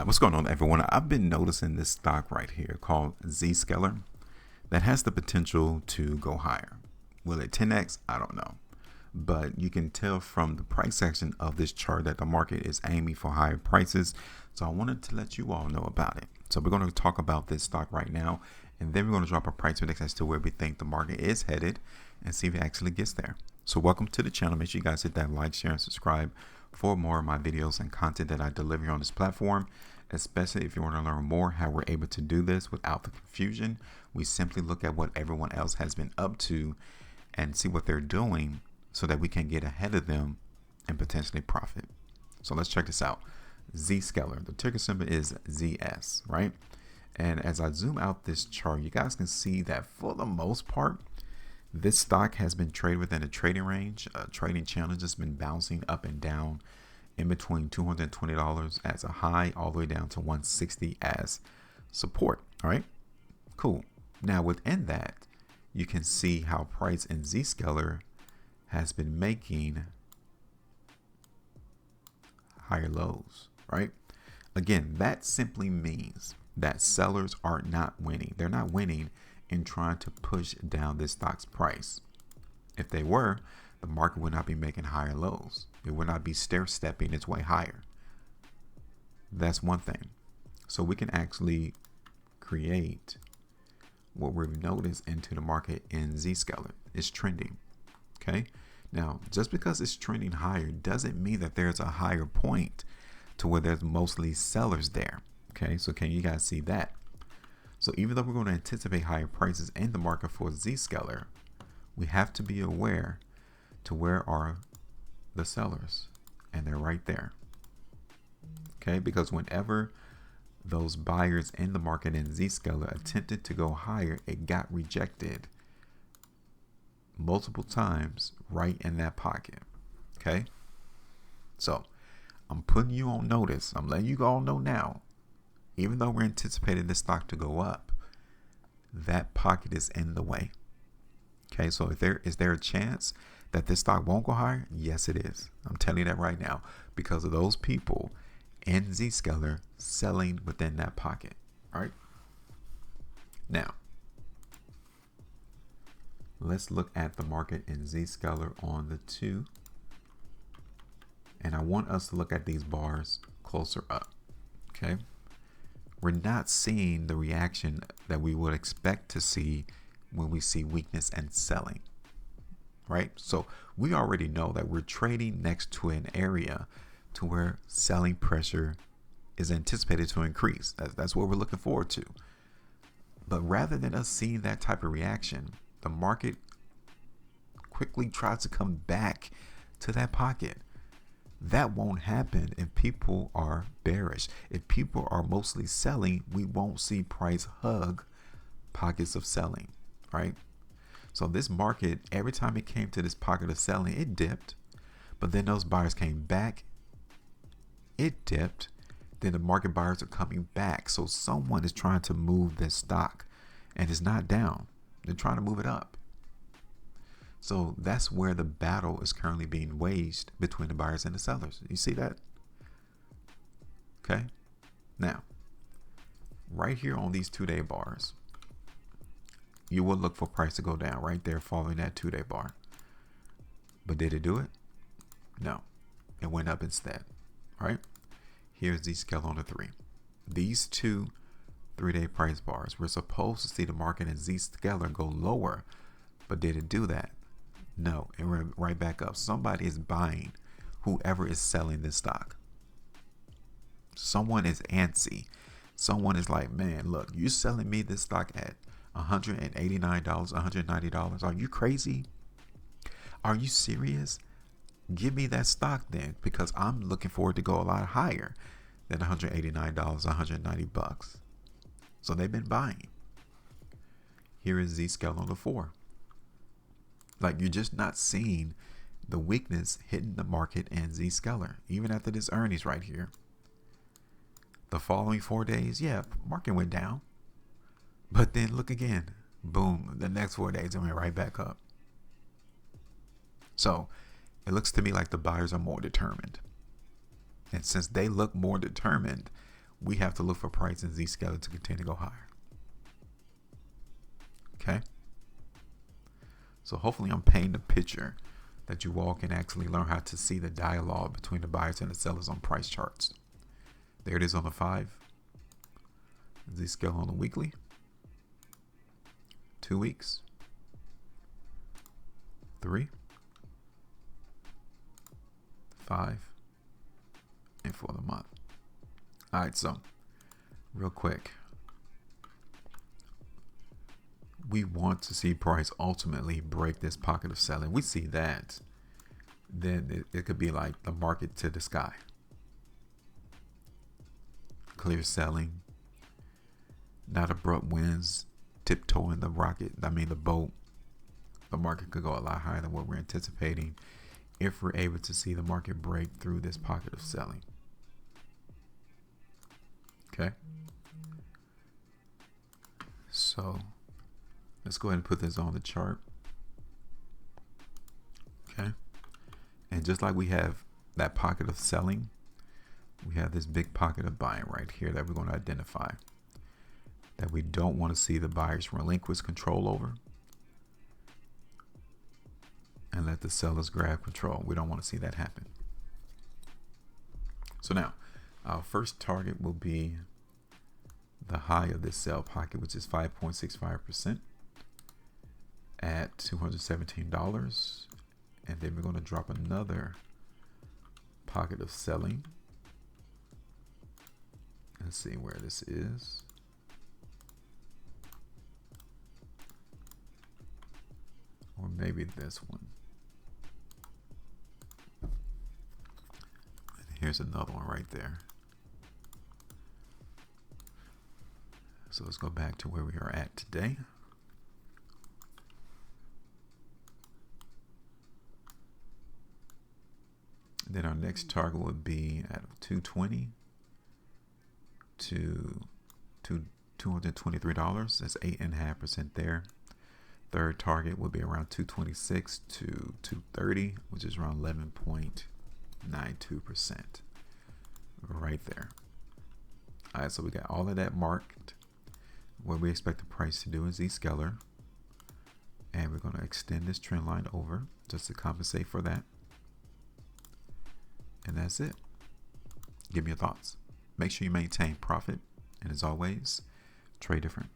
What's going on, everyone? I've been noticing this stock right here called Zscaler that has the potential to go higher. Will it 10x? I don't know. But you can tell from the price section of this chart that the market is aiming for higher prices. So I wanted to let you all know about it. So we're going to talk about this stock right now, and then we're going to drop a price index as to where we think the market is headed and see if it actually gets there. So welcome to the channel. Make sure you guys hit that like, share, and subscribe for more of my videos and content that I deliver on this platform, especially if you want to learn more how we're able to do this without the confusion. We simply look at what everyone else has been up to and see what they're doing so that we can get ahead of them and potentially profit. So let's check this out. Zscaler, the ticker symbol is ZS, right? And as I zoom out this chart, you guys can see that for the most part, this stock has been traded within a trading range. Trading channel has been bouncing up and down in between $220 as a high all the way down to $160 as support. All right, cool. Now within that, you can see how price in Zscaler has been making higher lows, right? Again, that simply means that sellers are not winning. They're not winning in trying to push down this stock's price. If they were, the market would not be making higher lows. It would not be stair-stepping its way higher. That's one thing. So we can actually create what we've noticed into the market in Zscaler. It's trending. Okay. Now, just because it's trending higher doesn't mean that there's a higher point to where there's mostly sellers there. Okay. So can you guys see that? So even though we're going to anticipate higher prices in the market for Zscaler, we have to be aware to where are the sellers, and they're right there. Okay, because whenever those buyers in the market in Zscaler attempted to go higher, it got rejected multiple times right in that pocket. Okay, so I'm putting you on notice. I'm letting you all know now. Even though we're anticipating this stock to go up, that pocket is in the way. Okay, so is there a chance that this stock won't go higher? Yes, it is. I'm telling you that right now because of those people in Zscaler selling within that pocket. All right. Now, let's look at the market in Zscaler on the 2. And I want us to look at these bars closer up. Okay. We're not seeing the reaction that we would expect to see when we see weakness and selling, right? So we already know that we're trading next to an area to where selling pressure is anticipated to increase. That's what we're looking forward to. But rather than us seeing that type of reaction, the market quickly tries to come back to that pocket. That won't happen if people are bearish. If people are mostly selling, we won't see price hug pockets of selling, right? So this market, every time it came to this pocket of selling, it dipped, but then those buyers came back, it dipped, then the market buyers are coming back. So someone is trying to move this stock and it's not down. They're trying to move it up. So that's where the battle is currently being waged between the buyers and the sellers. You see that? Okay. Now, right here on these 2-day bars, you will look for price to go down right there following that 2-day bar. But did it do it? No. It went up instead. All right. Here's the scale on the 3. These 2 3-day price bars, we're supposed to see the market in Zscaler go lower. But did it do that? No, it went right back up. Somebody is buying whoever is selling this stock. Someone is antsy. Someone is like, man, look, you selling me this stock at $189, $190. Are you crazy? Are you serious? Give me that stock then, because I'm looking forward to go a lot higher than $189, $190. So they've been buying. Here is Zscaler on the 4. Like, you're just not seeing the weakness hitting the market in Zscaler, even after this earnings right here. The following 4 days, yeah, market went down. But then look again, boom, the next 4 days it went right back up. So it looks to me like the buyers are more determined. And since they look more determined, we have to look for price in Zscaler to continue to go higher. Okay. So hopefully I'm painting a picture that you all can actually learn how to see the dialogue between the buyers and the sellers on price charts. There it is on the 5. Zscaler on the weekly. 2 weeks. 3. 5. And for the month. All right, so real quick. We want to see price ultimately break this pocket of selling. We see that, then it could be like the market to the sky. Clear selling, not abrupt wins, tiptoeing the boat. The market could go a lot higher than what we're anticipating if we're able to see the market break through this pocket of selling. Okay. So let's go ahead and put this on the chart. Okay. And just like we have that pocket of selling, we have this big pocket of buying right here that we're going to identify, that we don't want to see the buyers relinquish control over and let the sellers grab control. We don't want to see that happen. So now our first target will be the high of this sell pocket, which is 5.65% at $217. And then we're going to drop another pocket of selling. Let's see where this is. Or maybe this one. And here's another one right there. So let's go back to where we are at today. Then our next target would be at 220 to $223. That's 8.5% there. Third target would be around 226 to 230, which is around 11.92% right there. All right, so we got all of that marked. What we expect the price to do in Zscaler, and we're going to extend this trend line over just to compensate for that. And that's it. Give me your thoughts. Make sure you maintain profit. And as always, trade different.